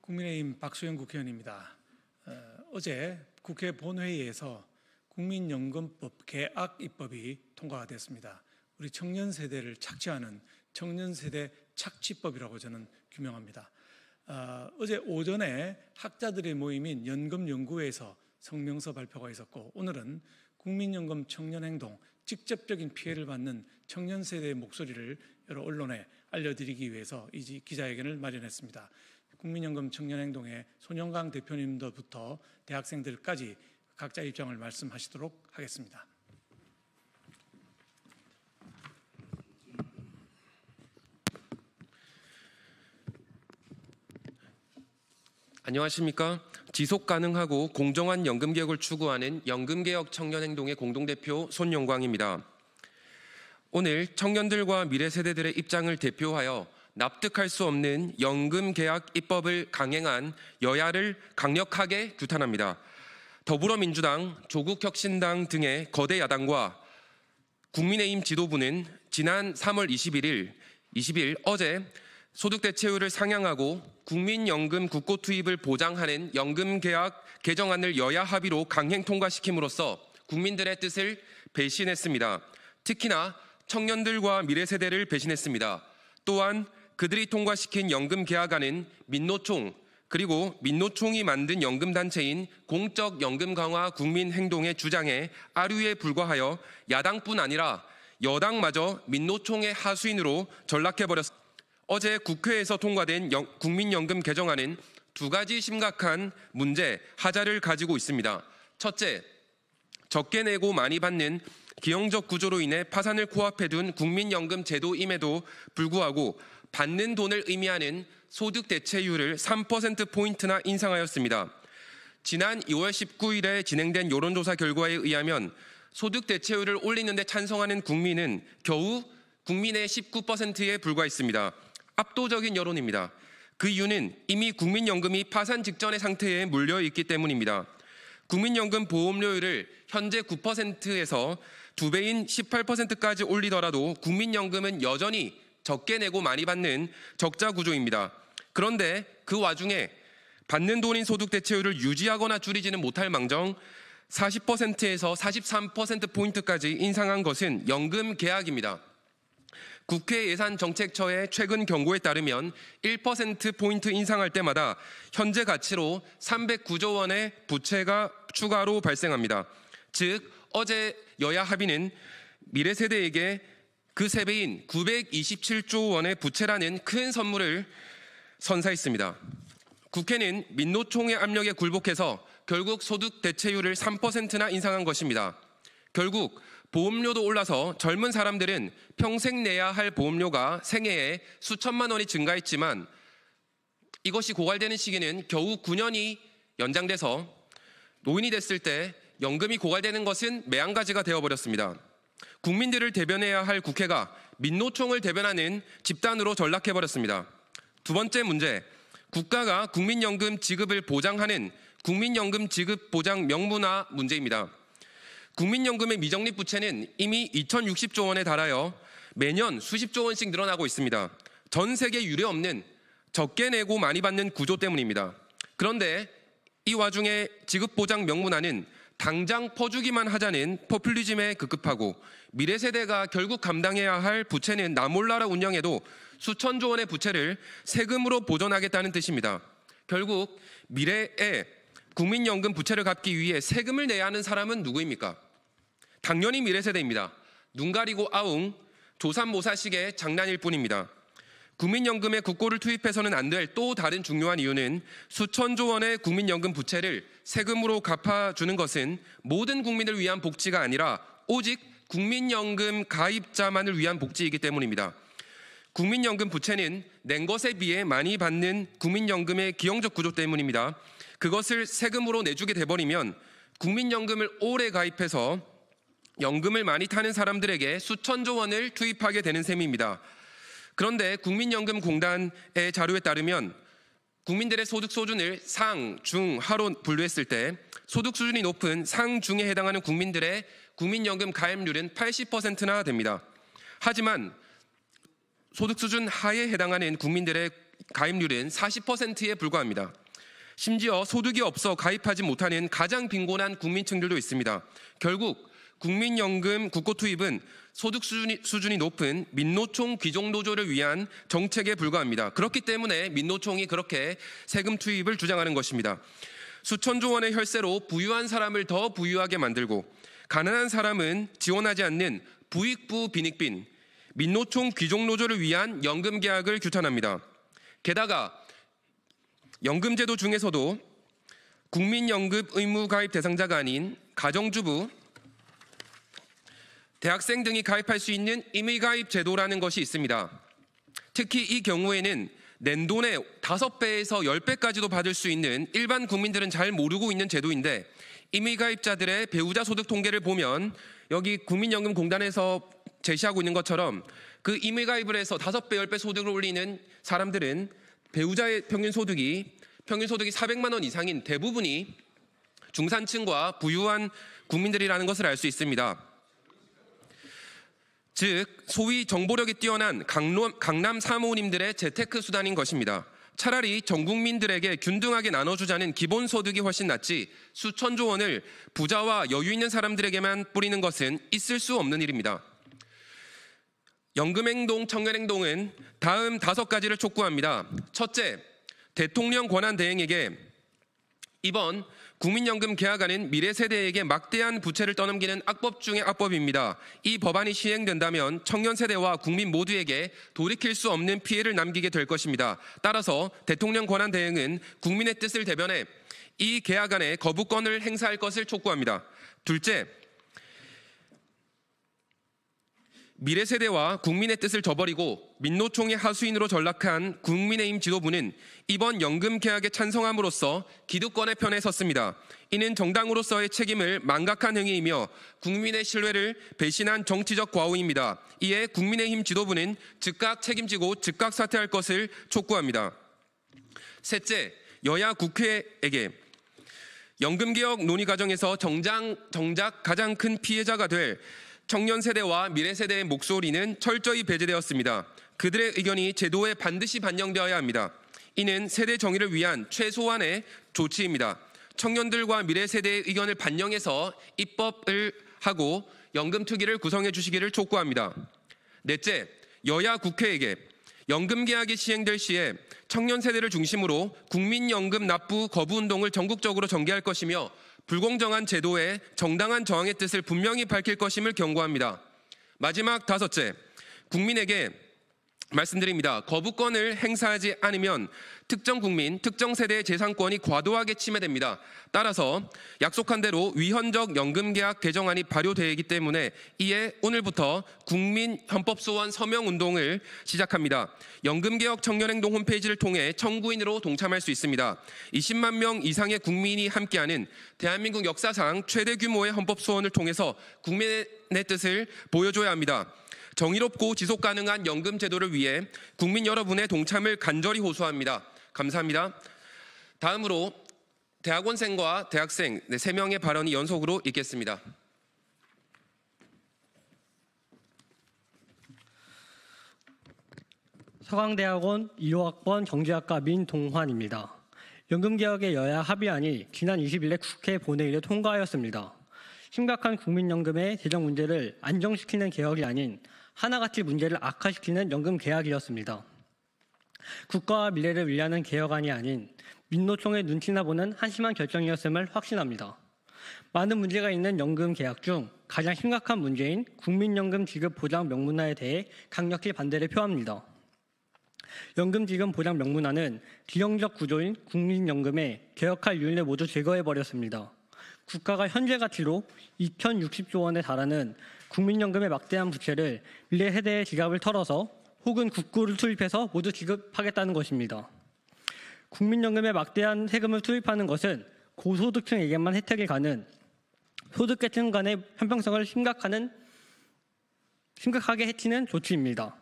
국민의힘 박수영 국회의원입니다. 어제 국회 본회의에서 국민연금법 개악 입법이 통과가 됐습니다. 우리 청년 세대를 착취하는 청년세대 착취법이라고 저는 규명합니다. 어제 오전에 학자들의 모임인 연금연구회에서 성명서 발표가 있었고, 오늘은 국민연금 청년행동, 직접적인 피해를 받는 청년 세대의 목소리를 여러 언론에 알려드리기 위해서 이 기자회견을 마련했습니다. 국민연금 청년행동의 손영강 대표님부터 대학생들까지 각자 입장을 말씀하시도록 하겠습니다. 안녕하십니까? 지속 가능하고 공정한 연금개혁을 추구하는 연금개혁 청년행동의 공동대표 손영광입니다. 오늘 청년들과 미래세대들의 입장을 대표하여 납득할 수 없는 연금개혁 입법을 강행한 여야를 강력하게 규탄합니다. 더불어민주당, 조국혁신당 등의 거대 야당과 국민의힘 지도부는 지난 3월 20일 어제 소득대체율을 상향하고 국민연금 국고 투입을 보장하는 연금개혁 개정안을 여야 합의로 강행 통과시킴으로써 국민들의 뜻을 배신했습니다. 특히나 청년들과 미래세대를 배신했습니다. 또한 그들이 통과시킨 연금개혁안은 민노총 그리고 민노총이 만든 연금단체인 공적연금강화 국민행동의 주장에 아류에 불과하여 야당뿐 아니라 여당마저 민노총의 하수인으로 전락해버렸습니다. 어제 국회에서 통과된 국민연금 개정안은 두 가지 심각한 문제, 하자를 가지고 있습니다. 첫째, 적게 내고 많이 받는 기형적 구조로 인해 파산을 코앞에 둔 국민연금 제도임에도 불구하고 받는 돈을 의미하는 소득 대체율을 3%포인트나 인상하였습니다. 지난 2월 19일에 진행된 여론조사 결과에 의하면 소득 대체율을 올리는 데 찬성하는 국민은 겨우 국민의 19%에 불과했습니다. 압도적인 여론입니다. 그 이유는 이미 국민연금이 파산 직전의 상태에 몰려있기 때문입니다. 국민연금 보험료율을 현재 9%에서 2배인 18%까지 올리더라도 국민연금은 여전히 적게 내고 많이 받는 적자 구조입니다. 그런데 그 와중에 받는 돈인 소득 대체율을 유지하거나 줄이지는 못할 망정 40%에서 43%포인트까지 인상한 것은 연금 개혁입니다. 국회 예산정책처의 최근 경고에 따르면 1%포인트 인상할 때마다 현재 가치로 309조 원의 부채가 추가로 발생합니다. 즉, 어제 여야 합의는 미래세대에게 그 3배인 927조 원의 부채라는 큰 선물을 선사했습니다. 국회는 민노총의 압력에 굴복해서 결국 소득 대체율을 3%나 인상한 것입니다. 결국 보험료도 올라서 젊은 사람들은 평생 내야 할 보험료가 생애에 수천만 원이 증가했지만 이것이 고갈되는 시기는 겨우 9년이 연장돼서 노인이 됐을 때 연금이 고갈되는 것은 매한가지가 되어버렸습니다. 국민들을 대변해야 할 국회가 민노총을 대변하는 집단으로 전락해버렸습니다. 두 번째 문제, 국가가 국민연금 지급을 보장하는 국민연금 지급 보장 명문화 문제입니다. 국민연금의 미적립 부채는 이미 2060조 원에 달하여 매년 수십조 원씩 늘어나고 있습니다. 전 세계 유례 없는 적게 내고 많이 받는 구조 때문입니다. 그런데 이 와중에 지급보장 명문화는 당장 퍼주기만 하자는 포퓰리즘에 급급하고 미래세대가 결국 감당해야 할 부채는 나 몰라라 운영해도 수천조 원의 부채를 세금으로 보전하겠다는 뜻입니다. 결국 미래에 국민연금 부채를 갚기 위해 세금을 내야 하는 사람은 누구입니까? 당연히 미래세대입니다. 눈 가리고 아웅, 조삼모사식의 장난일 뿐입니다. 국민연금에 국고를 투입해서는 안 될 또 다른 중요한 이유는 수천조 원의 국민연금 부채를 세금으로 갚아주는 것은 모든 국민을 위한 복지가 아니라 오직 국민연금 가입자만을 위한 복지이기 때문입니다. 국민연금 부채는 낸 것에 비해 많이 받는 국민연금의 기형적 구조 때문입니다. 그것을 세금으로 내주게 돼버리면 국민연금을 오래 가입해서 연금을 많이 타는 사람들에게 수천조 원을 투입하게 되는 셈입니다. 그런데 국민연금공단의 자료에 따르면 국민들의 소득 수준을 상, 중, 하로 분류했을 때 소득 수준이 높은 상, 중에 해당하는 국민들의 국민연금 가입률은 80%나 됩니다. 하지만 소득 수준 하에 해당하는 국민들의 가입률은 40%에 불과합니다. 심지어 소득이 없어 가입하지 못하는 가장 빈곤한 국민층들도 있습니다. 결국 국민연금 국고 투입은 소득 수준이 높은 민노총 귀족노조를 위한 정책에 불과합니다. 그렇기 때문에 민노총이 그렇게 세금 투입을 주장하는 것입니다. 수천조 원의 혈세로 부유한 사람을 더 부유하게 만들고 가난한 사람은 지원하지 않는 부익부 빈익빈 민노총 귀족노조를 위한 연금 계약을 규탄합니다. 게다가 연금제도 중에서도 국민연금 의무가입 대상자가 아닌 가정주부, 대학생 등이 가입할 수 있는 임의가입 제도라는 것이 있습니다. 특히 이 경우에는 낸돈의 5배에서 10배까지도 받을 수 있는 일반 국민들은 잘 모르고 있는 제도인데 임의가입자들의 배우자 소득 통계를 보면 여기 국민연금공단에서 제시하고 있는 것처럼 그 임의가입을 해서 5배, 10배 소득을 올리는 사람들은 배우자의 평균 소득이 400만 원 이상인 대부분이 중산층과 부유한 국민들이라는 것을 알 수 있습니다. 즉 소위 정보력이 뛰어난 강남 사모님들의 재테크 수단인 것입니다. 차라리 전 국민들에게 균등하게 나눠주자는 기본소득이 훨씬 낫지 수천조 원을 부자와 여유 있는 사람들에게만 뿌리는 것은 있을 수 없는 일입니다. 연금행동, 청년행동은 다음 5가지를 촉구합니다. 첫째, 대통령 권한대행에게 이번 국민연금 계약안은 미래 세대에게 막대한 부채를 떠넘기는 악법 중의 악법입니다. 이 법안이 시행된다면 청년 세대와 국민 모두에게 돌이킬 수 없는 피해를 남기게 될 것입니다. 따라서 대통령 권한대행은 국민의 뜻을 대변해 이 계약안에 거부권을 행사할 것을 촉구합니다. 둘째, 미래 세대와 국민의 뜻을 저버리고 민노총의 하수인으로 전락한 국민의힘 지도부는 이번 연금 계약에 찬성함으로써 기득권의 편에 섰습니다. 이는 정당으로서의 책임을 망각한 행위이며 국민의 신뢰를 배신한 정치적 과오입니다. 이에 국민의힘 지도부는 즉각 책임지고 즉각 사퇴할 것을 촉구합니다. 셋째, 여야 국회에게 연금개혁 논의 과정에서 정작 가장 큰 피해자가 될 청년 세대와 미래 세대의 목소리는 철저히 배제되었습니다. 그들의 의견이 제도에 반드시 반영되어야 합니다. 이는 세대 정의를 위한 최소한의 조치입니다. 청년들과 미래 세대의 의견을 반영해서 입법을 하고 연금 특위를 구성해 주시기를 촉구합니다. 넷째, 여야 국회에게 연금 계약이 시행될 시에 청년 세대를 중심으로 국민연금 납부 거부 운동을 전국적으로 전개할 것이며 불공정한 제도에 정당한 저항의 뜻을 분명히 밝힐 것임을 경고합니다. 마지막 5째, 국민에게 말씀드립니다. 거부권을 행사하지 않으면 특정 국민, 특정 세대의 재산권이 과도하게 침해됩니다. 따라서 약속한 대로 위헌적 연금계약 개정안이 발효되기 때문에 이에 오늘부터 국민헌법소원 서명운동을 시작합니다. 연금개혁 청년행동 홈페이지를 통해 청구인으로 동참할 수 있습니다. 20만 명 이상의 국민이 함께하는 대한민국 역사상 최대 규모의 헌법소원을 통해서 국민의 뜻을 보여줘야 합니다. 정의롭고 지속가능한 연금 제도를 위해 국민 여러분의 동참을 간절히 호소합니다. 감사합니다. 다음으로 대학원생과 대학생 3명의 발언이 연속으로 있겠습니다. 서강대학원 1호학번 경제학과 민동환입니다. 연금개혁의 여야 합의안이 지난 20일에 국회 본회의를 통과하였습니다. 심각한 국민연금의 재정 문제를 안정시키는 개혁이 아닌 하나같이 문제를 악화시키는 연금 개혁이었습니다. 국가와 미래를 위하는 개혁안이 아닌 민노총의 눈치나 보는 한심한 결정이었음을 확신합니다. 많은 문제가 있는 연금 개혁 중 가장 심각한 문제인 국민연금 지급 보장 명문화에 대해 강력히 반대를 표합니다. 연금 지급 보장 명문화는 기형적 구조인 국민연금의 개혁할 요인을 모두 제거해버렸습니다. 국가가 현재 가치로 2060조 원에 달하는 국민연금의 막대한 부채를 미래 세대의 지갑을 털어서 혹은 국고를 투입해서 모두 지급하겠다는 것입니다. 국민연금에 막대한 세금을 투입하는 것은 고소득층에게만 혜택이 가는 소득계층 간의 형평성을 심각하게 해치는 조치입니다.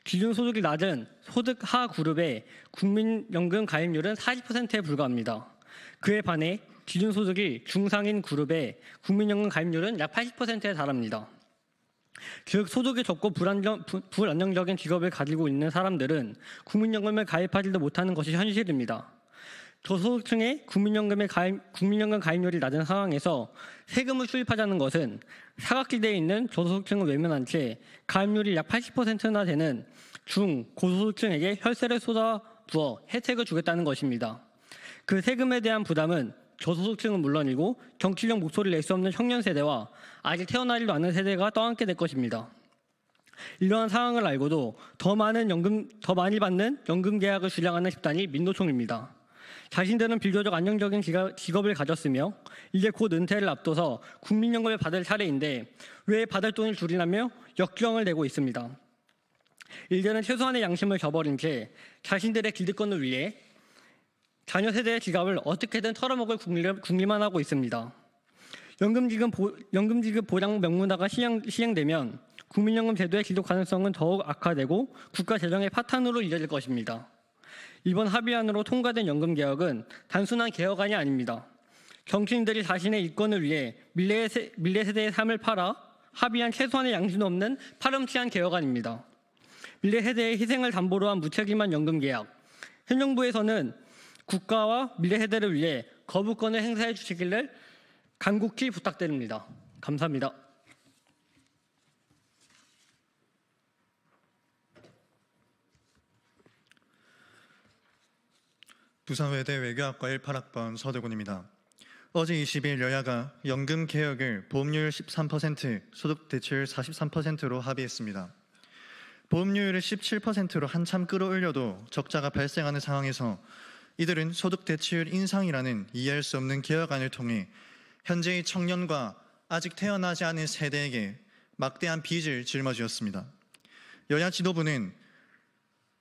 기준소득이 낮은 소득 하 그룹의 국민연금 가입률은 40%에 불과합니다. 그에 반해 기준소득이 중상인 그룹의 국민연금 가입률은 약 80%에 달합니다. 즉 소득이 적고 불안정적인 직업을 가지고 있는 사람들은 국민연금에 가입하지도 못하는 것이 현실입니다. 저소득층의 국민연금 가입률이 낮은 상황에서 세금을 수입하자는 것은 사각지대에 있는 저소득층을 외면한 채 가입률이 약 80%나 되는 중, 고소득층에게 혈세를 쏟아부어 혜택을 주겠다는 것입니다. 그 세금에 대한 부담은 저소득층은 물론이고 정치적 목소리를 낼 수 없는 청년 세대와 아직 태어나지도 않은 세대가 떠안게 될 것입니다. 이러한 상황을 알고도 더 많이 받는 연금 계약을 주장하는 집단이 민노총입니다. 자신들은 비교적 안정적인 직업을 가졌으며 이제 곧 은퇴를 앞둬서 국민연금을 받을 차례인데 왜 받을 돈을 줄이라며 역주행을 내고 있습니다. 이들은 최소한의 양심을 저버린 채 자신들의 기득권을 위해 자녀 세대의 지갑을 어떻게든 털어먹을 궁리만 하고 있습니다. 연금지급 보장 명문화가 시행되면 국민연금 제도의 지속 가능성은 더욱 악화되고 국가 재정의 파탄으로 이어질 것입니다. 이번 합의안으로 통과된 연금개혁은 단순한 개혁안이 아닙니다. 정치인들이 자신의 이권을 위해 미래 세대의 삶을 팔아 합의한 최소한의 양심도 없는 파렴치한 개혁안입니다. 미래 세대의 희생을 담보로 한 무책임한 연금개혁. 현 정부에서는 국가와 미래 세대를 위해 거부권을 행사해 주시기를 간곡히 부탁드립니다. 감사합니다. 부산외대 외교학과 18학번 서대곤입니다. 어제 20일 여야가 연금 개혁을 보험료율 13%, 소득 대체율 43%로 합의했습니다. 보험료율을 17%로 한참 끌어올려도 적자가 발생하는 상황에서 이들은 소득 대체율 인상이라는 이해할 수 없는 개혁안을 통해 현재의 청년과 아직 태어나지 않은 세대에게 막대한 빚을 짊어지었습니다. 여야 지도부는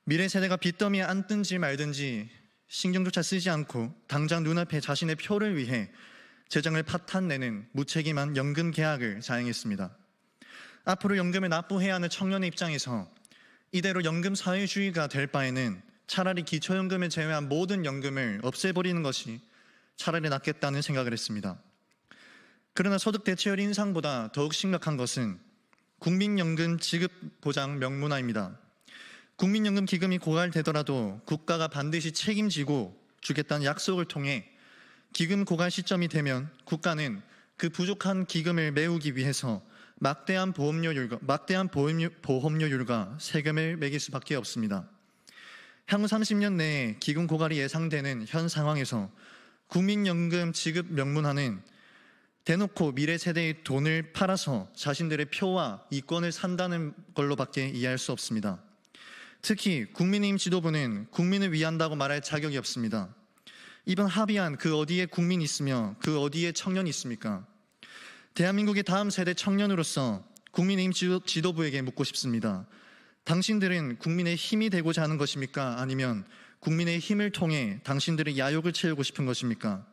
미래 세대가 빚더미에 앉든지 말든지 신경조차 쓰지 않고 당장 눈앞에 자신의 표를 위해 재정을 파탄내는 무책임한 연금 개혁을 자행했습니다. 앞으로 연금을 납부해야 하는 청년의 입장에서 이대로 연금 사회주의가 될 바에는 차라리 기초연금을 제외한 모든 연금을 없애버리는 것이 차라리 낫겠다는 생각을 했습니다. 그러나 소득 대체율 인상보다 더욱 심각한 것은 국민연금 지급 보장 명문화입니다. 국민연금 기금이 고갈되더라도 국가가 반드시 책임지고 주겠다는 약속을 통해 기금 고갈 시점이 되면 국가는 그 부족한 기금을 메우기 위해서 막대한 보험료율과 세금을 매길 수밖에 없습니다. 향후 30년 내에 기금 고갈이 예상되는 현 상황에서 국민연금 지급 명문화는 대놓고 미래 세대의 돈을 팔아서 자신들의 표와 이권을 산다는 걸로밖에 이해할 수 없습니다. 특히 국민의힘 지도부는 국민을 위한다고 말할 자격이 없습니다. 이번 합의안 그 어디에 국민이 있으며 그 어디에 청년이 있습니까? 대한민국의 다음 세대 청년으로서 국민의힘 지도부에게 묻고 싶습니다. 당신들은 국민의 힘이 되고자 하는 것입니까? 아니면 국민의 힘을 통해 당신들의 야욕을 채우고 싶은 것입니까?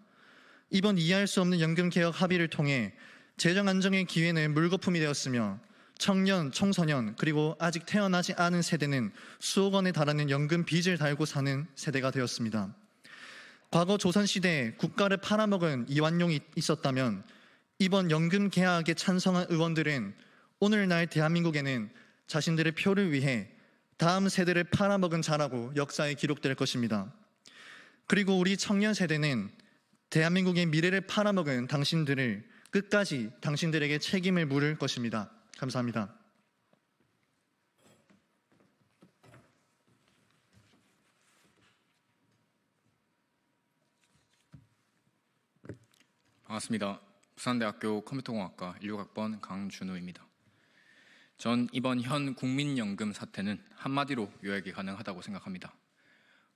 이번 이해할 수 없는 연금개혁 합의를 통해 재정 안정의 기회는 물거품이 되었으며 청년, 청소년, 그리고 아직 태어나지 않은 세대는 수억 원에 달하는 연금 빚을 달고 사는 세대가 되었습니다. 과거 조선시대에 국가를 팔아먹은 이완용이 있었다면 이번 연금 개혁에 찬성한 의원들은 오늘날 대한민국에는 자신들의 표를 위해 다음 세대를 팔아먹은 자라고 역사에 기록될 것입니다. 그리고 우리 청년 세대는 대한민국의 미래를 팔아먹은 당신들을 끝까지 당신들에게 책임을 물을 것입니다. 감사합니다. 반갑습니다. 부산대학교 컴퓨터공학과 16학번 강준우입니다. 전 이번 현 국민연금 사태는 한마디로 요약이 가능하다고 생각합니다.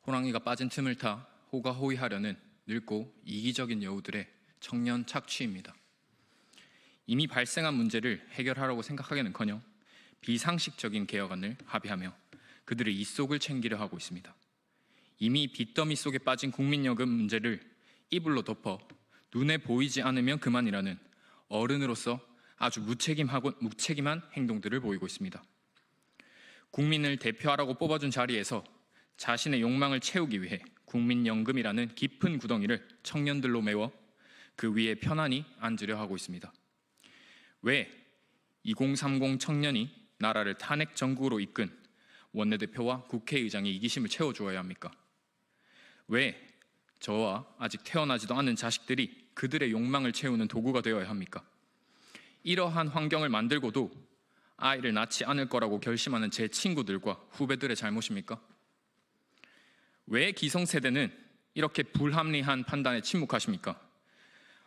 호랑이가 빠진 틈을 타 호가호위하려는 늙고 이기적인 여우들의 청년 착취입니다. 이미 발생한 문제를 해결하라고 생각하기는커녕 비상식적인 개혁안을 합의하며 그들의 입속을 챙기려 하고 있습니다. 이미 빚더미 속에 빠진 국민연금 문제를 이불로 덮어 눈에 보이지 않으면 그만이라는 어른으로서 아주 무책임한 행동들을 보이고 있습니다. 국민을 대표하라고 뽑아준 자리에서 자신의 욕망을 채우기 위해 국민연금이라는 깊은 구덩이를 청년들로 메워 그 위에 편안히 앉으려 하고 있습니다. 왜 2030 청년이 나라를 탄핵 정국으로 이끈 원내대표와 국회의장의 이기심을 채워주어야 합니까? 왜 저와 아직 태어나지도 않은 자식들이 그들의 욕망을 채우는 도구가 되어야 합니까? 이러한 환경을 만들고도 아이를 낳지 않을 거라고 결심하는 제 친구들과 후배들의 잘못입니까? 왜 기성세대는 이렇게 불합리한 판단에 침묵하십니까?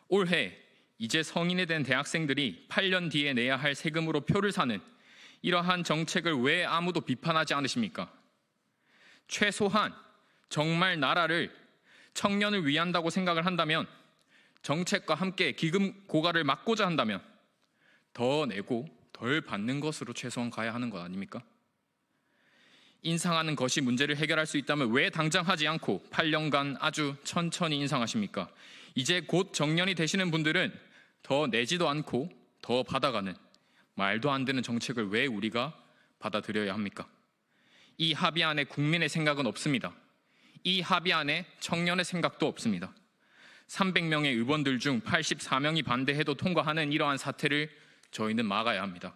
올해 이제 성인이 된 대학생들이 8년 뒤에 내야 할 세금으로 표를 사는 이러한 정책을 왜 아무도 비판하지 않으십니까? 최소한 정말 나라를 청년을 위한다고 생각을 한다면, 정책과 함께 기금 고갈을 막고자 한다면 더 내고 덜 받는 것으로 최소한 가야 하는 것 아닙니까? 인상하는 것이 문제를 해결할 수 있다면 왜 당장 하지 않고 8년간 아주 천천히 인상하십니까? 이제 곧 정년이 되시는 분들은 더 내지도 않고 더 받아가는 말도 안 되는 정책을 왜 우리가 받아들여야 합니까? 이 합의 안에 국민의 생각은 없습니다. 이 합의 안에 청년의 생각도 없습니다. 300명의 의원들 중 84명이 반대해도 통과하는 이러한 사태를 저희는 막아야 합니다.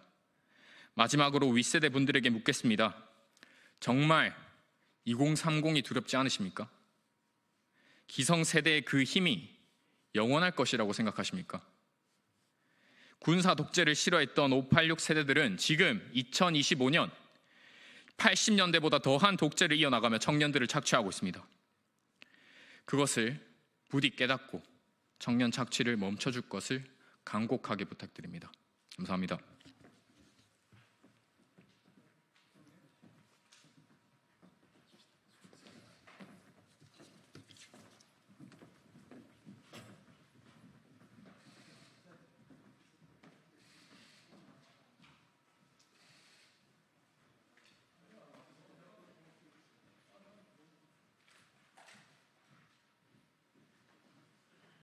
마지막으로 윗세대 분들에게 묻겠습니다. 정말 2030이 두렵지 않으십니까? 기성세대의 그 힘이 영원할 것이라고 생각하십니까? 군사 독재를 싫어했던 586 세대들은 지금 2025년 80년대보다 더한 독재를 이어나가며 청년들을 착취하고 있습니다. 그것을 부디 깨닫고 청년 착취를 멈춰줄 것을 간곡하게 부탁드립니다. 감사합니다.